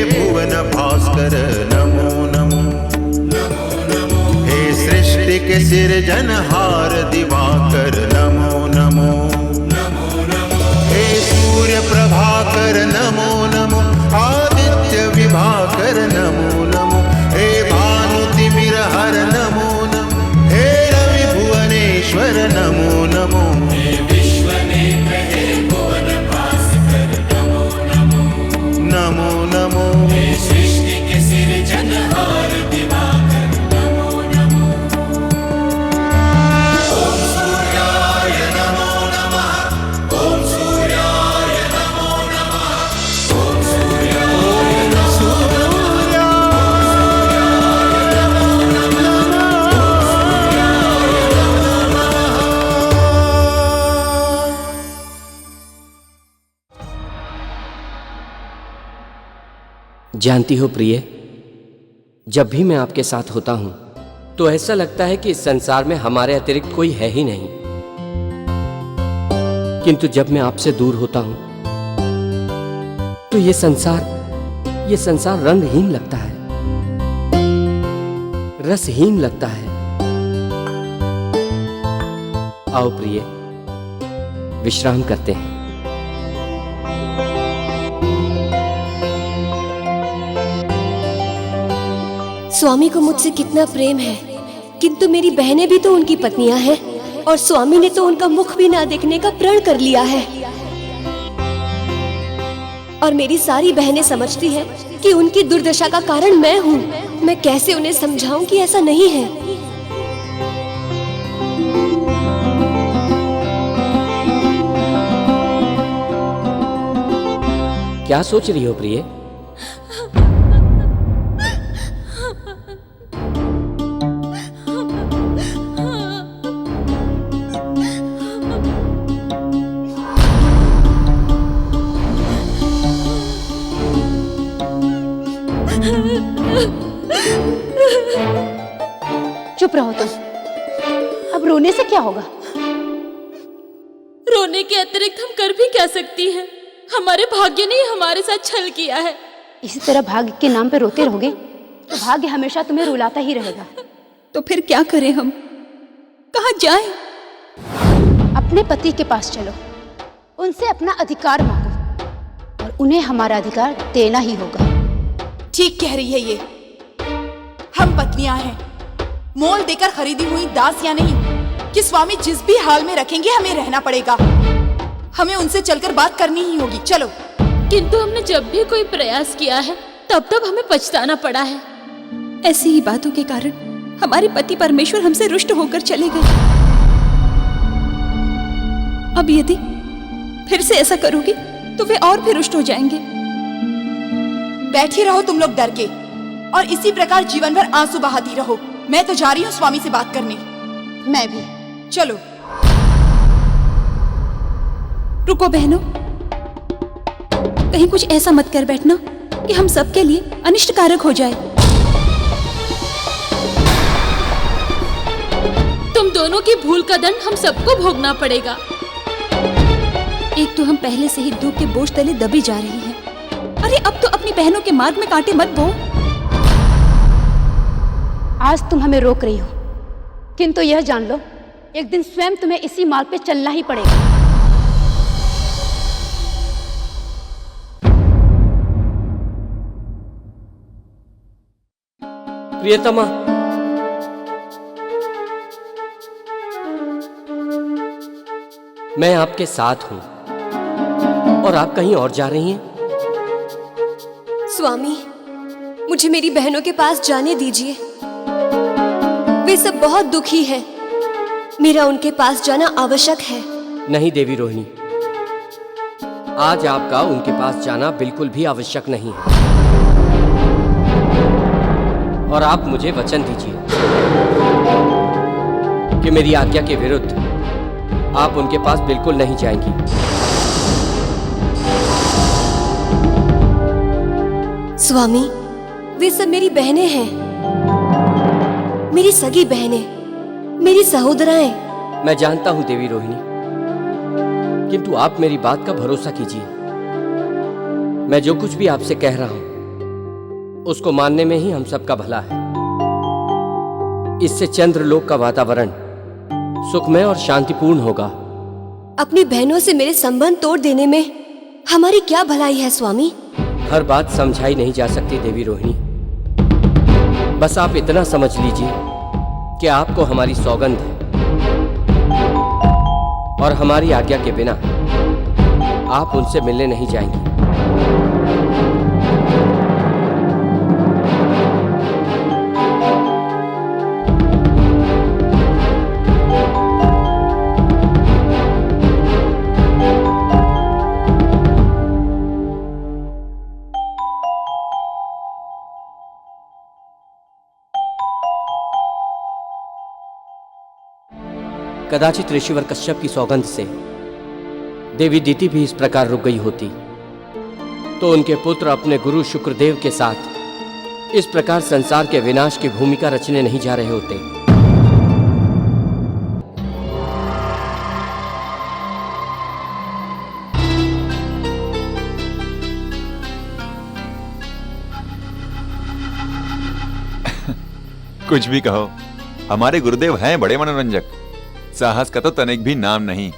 भुवन भास्कर नमो नमो। हे सृष्टि के सिरजनहार दिवाकर नमो नमो। हे सूर्य प्रभाकर नमो नमो। आदित्य विभाकर नमो नमो। हे भानुतिमिरहर नमो नमो। हे रवि भुवनेश्वर नमो नमो। नमो नमो। हे सृष्टि के सिरजनहार दिवाकर नमो नमो। ओम सूर्याय नमो नमः। ओम सूर्याय नमो नमः। ओम सूर्याय नमो जानती हो प्रिय, जब भी मैं आपके साथ होता हूं तो ऐसा लगता है कि इस संसार में हमारे अतिरिक्त कोई है ही नहीं। किंतु जब मैं आपसे दूर होता हूं तो ये संसार रंगहीन लगता है, रसहीन लगता है। आओ प्रिय, विश्राम करते हैं। स्वामी को मुझसे कितना प्रेम है, किंतु मेरी बहनें भी तो उनकी पत्नियां हैं और स्वामी ने तो उनका मुख भी ना देखने का प्रण कर लिया है। और मेरी सारी बहनें समझती हैं कि उनकी दुर्दशा का कारण मैं हूँ। मैं कैसे उन्हें समझाऊं कि ऐसा नहीं है। क्या सोच रही हो प्रिय? चुप रहो तुम। अब रोने से क्या होगा? रोने के अतिरिक्त हम कर भी क्या सकती हैं? हमारे भाग्य ने हमारे साथ छल किया है। इसी तरह भाग्य के नाम पे रोते रहोगे तो भाग्य हमेशा तुम्हें रुलाता ही रहेगा। तो फिर क्या करें हम? कहाँ जाएं? अपने पति के पास चलो, उनसे अपना अधिकार मांगो और उन्हें हमारा अधिकार देना ही होगा। ठीक कह रही है ये। हम पत्नियां हैं, मोल देकर खरीदी हुई दास या नहीं कि स्वामी जिस भी हाल में रखेंगे हमें रहना पड़ेगा। हमें उनसे चलकर बात करनी ही होगी। चलो। किंतु हमने जब भी कोई प्रयास किया है तब हमें पछताना पड़ा है। ऐसी ही बातों के कारण हमारे पति परमेश्वर हमसे रुष्ट होकर चले गए। अब यदि फिर से ऐसा करोगी तो वे और भी रुष्ट हो जाएंगे। बैठी रहो तुम लोग डर के और इसी प्रकार जीवन भर आंसू बहाती रहो। मैं तो जा रही हूँ स्वामी से बात करने। मैं भी। चलो। रुको बहनों, कहीं कुछ ऐसा मत कर बैठना कि हम सबके लिए अनिष्टकारक हो जाए। तुम दोनों की भूल का दंड हम सबको भोगना पड़ेगा। एक तो हम पहले से ही दुख के बोझ तले दबी जा रही हैं। अरे अब तो अपनी बहनों के मार्ग में कांटे मत बो। आज तुम हमें रोक रही हो, किंतु यह जान लो एक दिन स्वयं तुम्हें इसी मार्ग पे चलना ही पड़ेगा। प्रियतमा, मैं आपके साथ हूं और आप कहीं और जा रही हैं। स्वामी, मुझे मेरी बहनों के पास जाने दीजिए। वे सब बहुत दुखी हैं। मेरा उनके पास जाना आवश्यक है। नहीं देवी रोहिणी, आज आपका उनके पास जाना बिल्कुल भी आवश्यक नहीं है। और आप मुझे वचन दीजिए कि मेरी आज्ञा के विरुद्ध आप उनके पास बिल्कुल नहीं जाएंगी। स्वामी, वे सब मेरी बहनें हैं, मेरी सगी बहनें, मेरी सहोदराएं। मैं जानता हूं देवी रोहिणी, किंतु आप मेरी बात का भरोसा कीजिए। मैं जो कुछ भी आपसे कह रहा हूं उसको मानने में ही हम सबका भला है। इससे चंद्रलोक का वातावरण सुखमय और शांतिपूर्ण होगा। अपनी बहनों से मेरे संबंध तोड़ देने में हमारी क्या भलाई है स्वामी? हर बात समझाई नहीं जा सकती देवी रोहिणी। बस आप इतना समझ लीजिए कि आपको हमारी सौगंध है और हमारी आज्ञा के बिना आप उनसे मिलने नहीं जाएंगी। कदाचित ऋषिवर कश्यप की सौगंध से देवी दीति भी इस प्रकार रुक गई होती तो उनके पुत्र अपने गुरु शुक्रदेव के साथ इस प्रकार संसार के विनाश की भूमिका रचने नहीं जा रहे होते। कुछ भी कहो, हमारे गुरुदेव हैं बड़े मनोरंजक। साहस का तो तनिक भी नाम नहीं।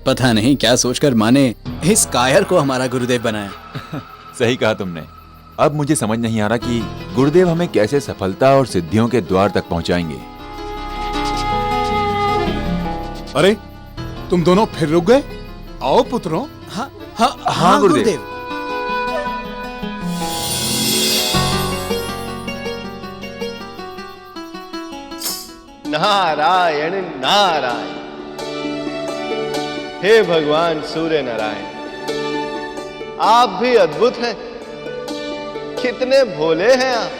पता नहीं क्या सोचकर माँ ने इस कायर को हमारा गुरुदेव बनाया। सही कहा तुमने। अब मुझे समझ नहीं आ रहा कि गुरुदेव हमें कैसे सफलता और सिद्धियों के द्वार तक पहुंचाएंगे। अरे तुम दोनों फिर रुक गए? आओ पुत्रों। हाँ गुरुदेव। नारायण नारायण। हे भगवान सूर्य नारायण, आप भी अद्भुत हैं। कितने भोले हैं आप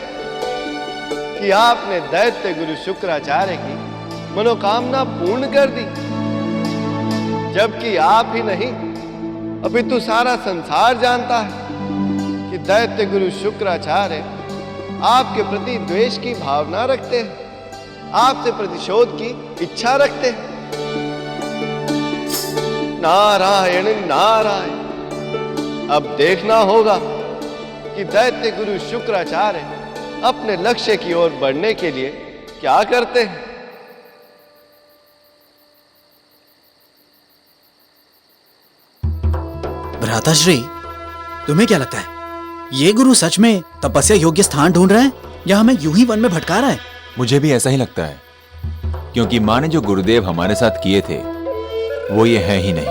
कि आपने दैत्य गुरु शुक्राचार्य की मनोकामना पूर्ण कर दी। जबकि आप ही नहीं अपितु सारा संसार जानता है कि दैत्य गुरु शुक्राचार्य आपके प्रति द्वेष की भावना रखते हैं, आपसे प्रतिशोध की इच्छा रखते हैं। नारायण नारायण। अब देखना होगा कि दैत्य गुरु शुक्राचार्य अपने लक्ष्य की ओर बढ़ने के लिए क्या करते हैं। भ्राताश्री, तुम्हें क्या लगता है, ये गुरु सच में तपस्या योग्य स्थान ढूंढ रहे हैं या हमें यूं ही वन में भटका रहा है? मुझे भी ऐसा ही लगता है, क्योंकि माँ ने जो गुरुदेव हमारे साथ किए थे वो ये है ही नहीं।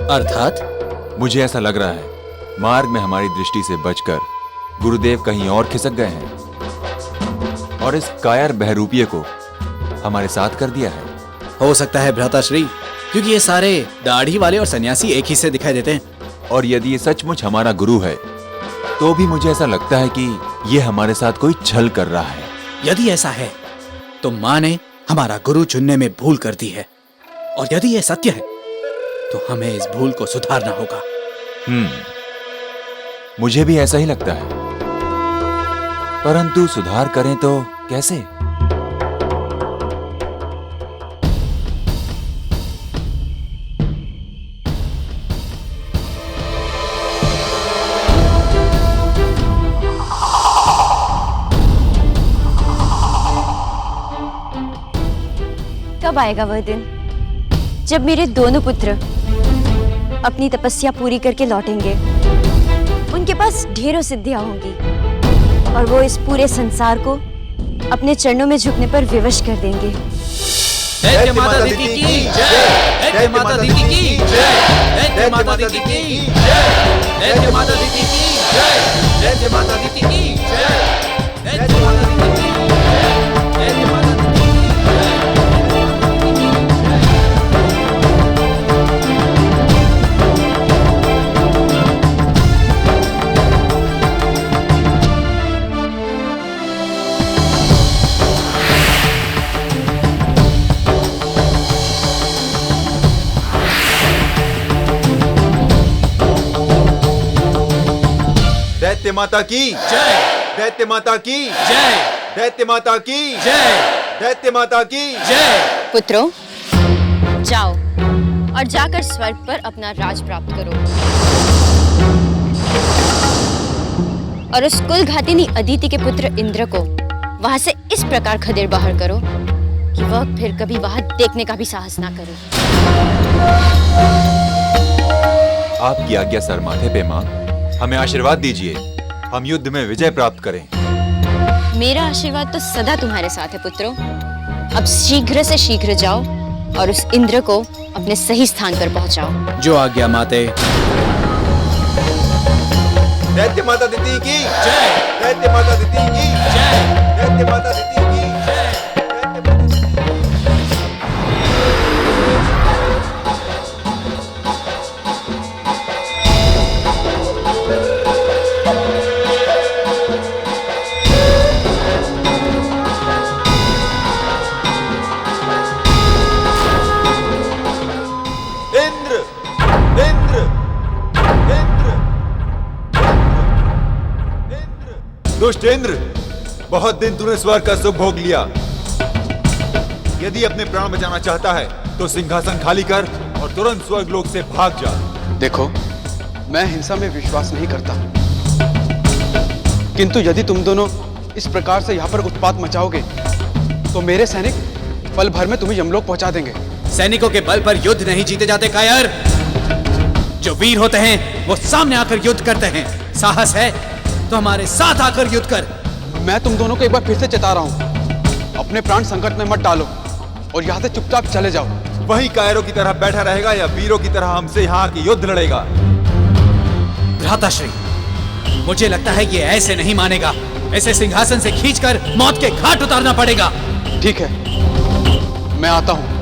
अर्थात? मुझे ऐसा लग रहा है मार्ग में हमारी दृष्टि से बचकर गुरुदेव कहीं और खिसक गए हैं और इस कायर बहरूपिये को हमारे साथ कर दिया है। हो सकता है भ्राताश्री, क्योंकि ये सारे दाढ़ी वाले और सन्यासी एक ही से दिखाई देते हैं। और यदि ये सचमुच हमारा गुरु है तो भी मुझे ऐसा लगता है कि ये हमारे साथ कोई छल कर रहा है। यदि ऐसा है तो माँ ने हमारा गुरु चुनने में भूल कर दी है, और यदि यह सत्य है तो हमें इस भूल को सुधारना होगा। मुझे भी ऐसा ही लगता है, परंतु सुधार करें तो कैसे? कब आएगा वह दिन जब मेरे दोनों पुत्र अपनी तपस्या पूरी करके लौटेंगे? उनके पास ढेरों सिद्धियां होंगी और वो इस पूरे संसार को अपने चरणों में झुकने पर विवश कर देंगे। जय माता दी की जय, जय माता दी की जय, जय माता दी की जय, जय माता दी की जय, जय माता दी की जय, जय माता दी की जय, जय माता दी की जय। दैत्य माता की जय, दैत्य माता की जय, दैत्य माता की जय, दैत्य माता की जय। पुत्रों, जाओ और जाकर स्वर्ग पर अपना राज प्राप्त करो। और उस कुलघातिनी अदिति के पुत्र इंद्र को वहां से इस प्रकार खदेड़ बाहर करो कि वह फिर कभी वहां देखने का भी साहस ना करे। आपकी आज्ञा सर माथे पे माँ, हमें आशीर्वाद दीजिए, हम युद्ध में विजय प्राप्त करें। मेरा आशीर्वाद तो सदा तुम्हारे साथ है पुत्रों। अब शीघ्र से शीघ्र जाओ और उस इंद्र को अपने सही स्थान पर पहुंचाओ। जो आज्ञा माते। दैत्य माता अदिति की जय। दैत्य माता अदिति की जय। दैत्य माता अदिति की दुष्ट इंद्र, बहुत दिन तूने स्वर्ग का सुख भोग लिया। यदि अपने प्राण बचाना चाहता है तो सिंहासन खाली कर और तुरंत स्वर्ग लोक से भाग जा। देखो, मैं हिंसा में विश्वास नहीं करता, किंतु यदि तुम दोनों इस प्रकार से यहाँ पर उत्पात मचाओगे तो मेरे सैनिक पल भर में तुम्हें यमलोक पहुंचा देंगे। सैनिकों के बल पर युद्ध नहीं जीते जाते कायर। जो वीर होते हैं वो सामने आकर युद्ध करते हैं। साहस है तो हमारे साथ आकर युद्ध कर। मैं तुम दोनों को एक बार फिर से चेता रहा हूँ, अपने प्राण संकट में मत डालो और यहाँ से चुपचाप चले जाओ। वही कायरों की तरह बैठा रहेगा या वीरों की तरह हमसे यहाँ आके युद्ध लड़ेगा? भ्राताश्री, मुझे लगता है ये ऐसे नहीं मानेगा। ऐसे सिंहासन से खींचकर मौत के घाट उतारना पड़ेगा। ठीक है, मैं आता हूँ।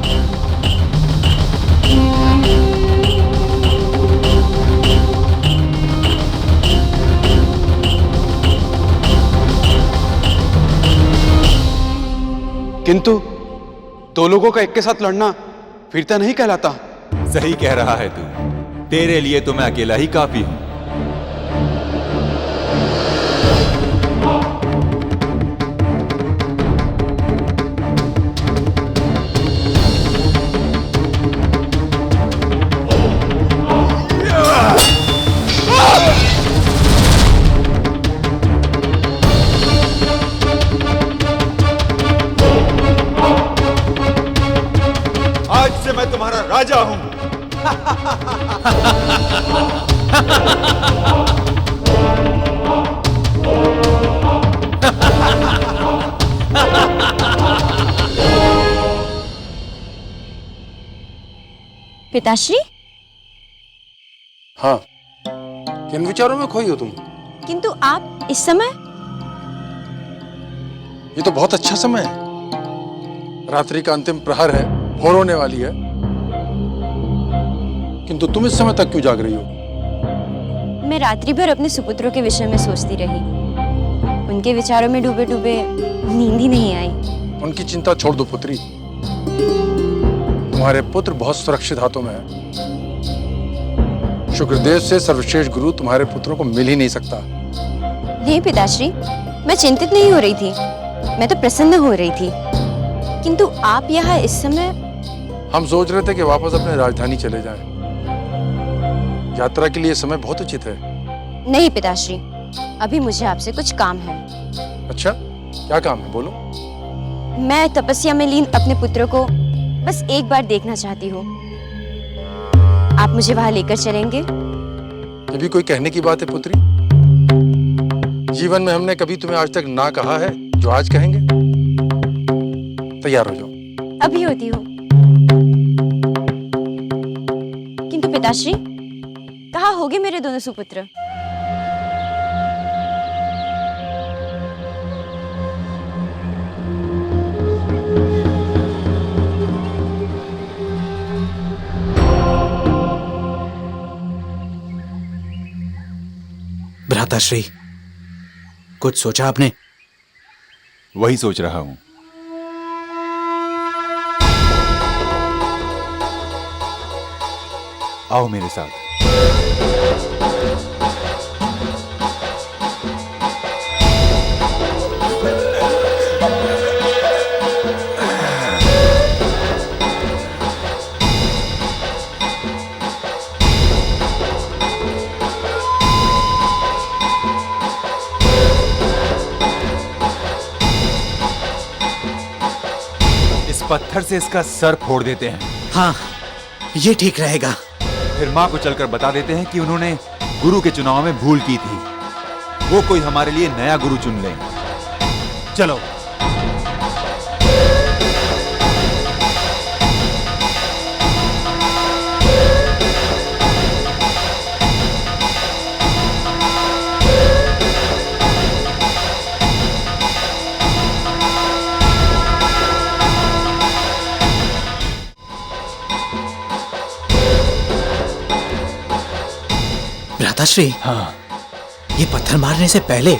किंतु दो लोगों का एक के साथ लड़ना वीरता नहीं कहलाता। सही कह रहा है तू। तेरे लिए तो मैं अकेला ही काफी हूं। मैं तुम्हारा राजा हूं। पिताश्री? हाँ, किन विचारों में खोई हो तुम? किंतु आप इस समय? ये तो बहुत अच्छा समय है। रात्रि का अंतिम प्रहर है, भोर होने वाली है, किंतु तुम इस समय तक क्यों जाग रही हो? मैं रात्रि भर अपने सुपुत्रों के विषय में सोचती रही। उनके विचारों में डूबे डूबे नींद ही नहीं आई। उनकी चिंता छोड़ दो पुत्री, तुम्हारे पुत्र बहुत सुरक्षित हाथों में है। शुक्रदेव से सर्वश्रेष्ठ गुरु तुम्हारे पुत्रों को मिल ही नहीं सकता। नहीं पिताश्री, मैं चिंतित नहीं हो रही थी, मैं तो प्रसन्न हो रही थी। किंतु आप यहाँ इस समय? हम सोच रहे थे कि वापस अपने राजधानी चले जाएं। यात्रा के लिए समय बहुत उचित है। नहीं पिताश्री, अभी मुझे आपसे कुछ काम है। अच्छा, क्या काम है, बोलो। मैं तपस्या में लीन अपने पुत्र को बस एक बार देखना चाहती हूँ। आप मुझे वहां लेकर चलेंगे? ये भी कोई कहने की बात है पुत्री? जीवन में हमने कभी तुम्हें आज तक ना कहा है जो आज कहेंगे। तैयार हो जाओ। अभी होती हूँ। किंतु पिताश्री, कहाँ होगे मेरे दोनों सुपुत्र? भ्राताश्री, कुछ सोचा आपने? वही सोच रहा हूं। आओ मेरे साथ। पत्थर से इसका सर फोड़ देते हैं। हाँ, ये ठीक रहेगा। फिर माँ को चलकर बता देते हैं कि उन्होंने गुरु के चुनाव में भूल की थी। वो कोई हमारे लिए नया गुरु चुन लें। चलो। भ्राताश्री, हाँ, ये पत्थर मारने से पहले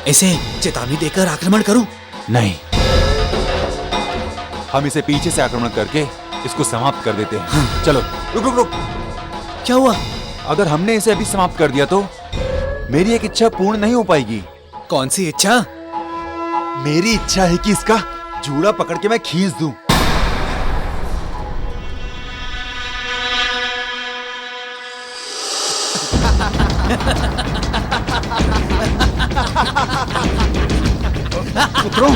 इसे चेतावनी देकर आक्रमण करूं? नहीं, हम इसे पीछे से आक्रमण करके इसको समाप्त कर देते हैं। हाँ। चलो। रुक रुक रुक। क्या हुआ? अगर हमने इसे अभी समाप्त कर दिया तो मेरी एक इच्छा पूर्ण नहीं हो पाएगी। कौन सी इच्छा? मेरी इच्छा है कि इसका जूड़ा पकड़ के मैं खींच दूं। पुत्रों,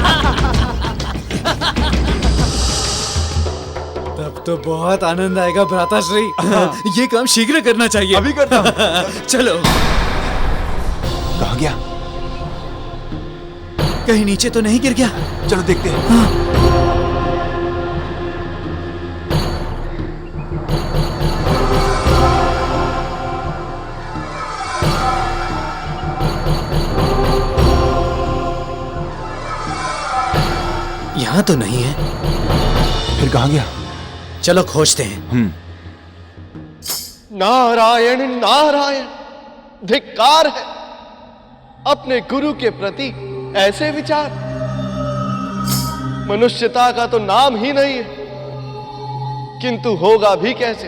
तब तो बहुत आनंद आएगा भ्राताश्री। ये काम शीघ्र करना चाहिए। अभी करता हूं। चलो। कहाँ गया? कहीं नीचे तो नहीं गिर गया? चलो देखते हैं। हाँ। यहाँ तो नहीं है। फिर कहाँ गया? चलो खोजते हैं। नारायण नारायण, धिक्कार है अपने गुरु के प्रति ऐसे विचार। मनुष्यता का तो नाम ही नहीं है, किंतु होगा भी कैसे?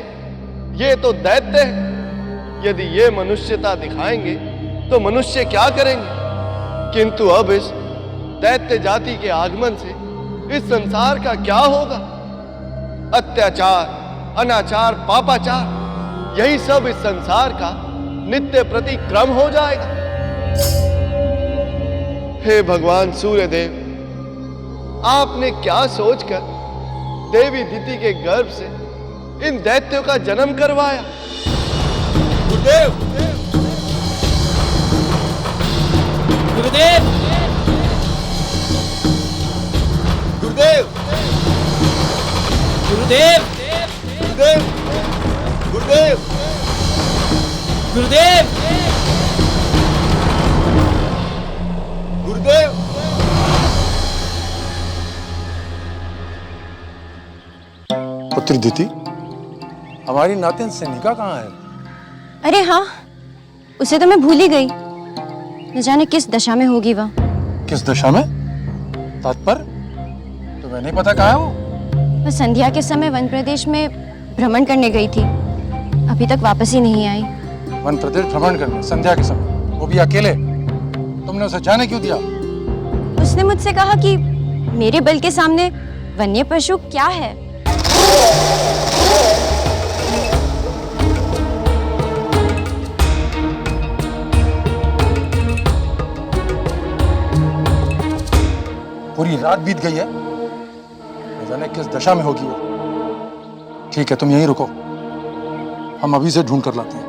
ये तो दैत्य है। यदि ये मनुष्यता दिखाएंगे तो मनुष्य क्या करेंगे? किंतु अब इस दैत्य जाति के आगमन से इस संसार का क्या होगा? अत्याचार, अनाचार, पापाचार, यही सब इस संसार का नित्य प्रतिक्रम हो जाएगा। हे भगवान सूर्यदेव, आपने क्या सोचकर देवी दिति के गर्भ से इन दैत्यों का जन्म करवाया? गुरुदेव! गुरुदेव! गुरुदेव! गुरुदेव! गुरुदेव! गुरुदेव! गुरुदेव! गुरुदेव! पुत्री दिति, हमारी नातिन सैनिका कहाँ है? अरे हाँ, उसे तो मैं भूल ही गई। न जाने किस दशा में होगी वह। किस दशा में? तात्पर्य? तुम्हें नहीं पता कहाँ है वो? वह संध्या के समय वन प्रदेश में भ्रमण करने गई थी, अभी तक वापस ही नहीं आई। वन प्रदेश भ्रमण करने संध्या के समय, वो भी अकेले? तुमने उसे जाने क्यों दिया? उसने मुझसे कहा कि मेरे बल के सामने वन्य पशु क्या है। पूरी रात बीत गई है, न जाने किस दशा में होगी वो। ठीक है, तुम यहीं रुको, हम अभी से ढूंढ कर लाते हैं।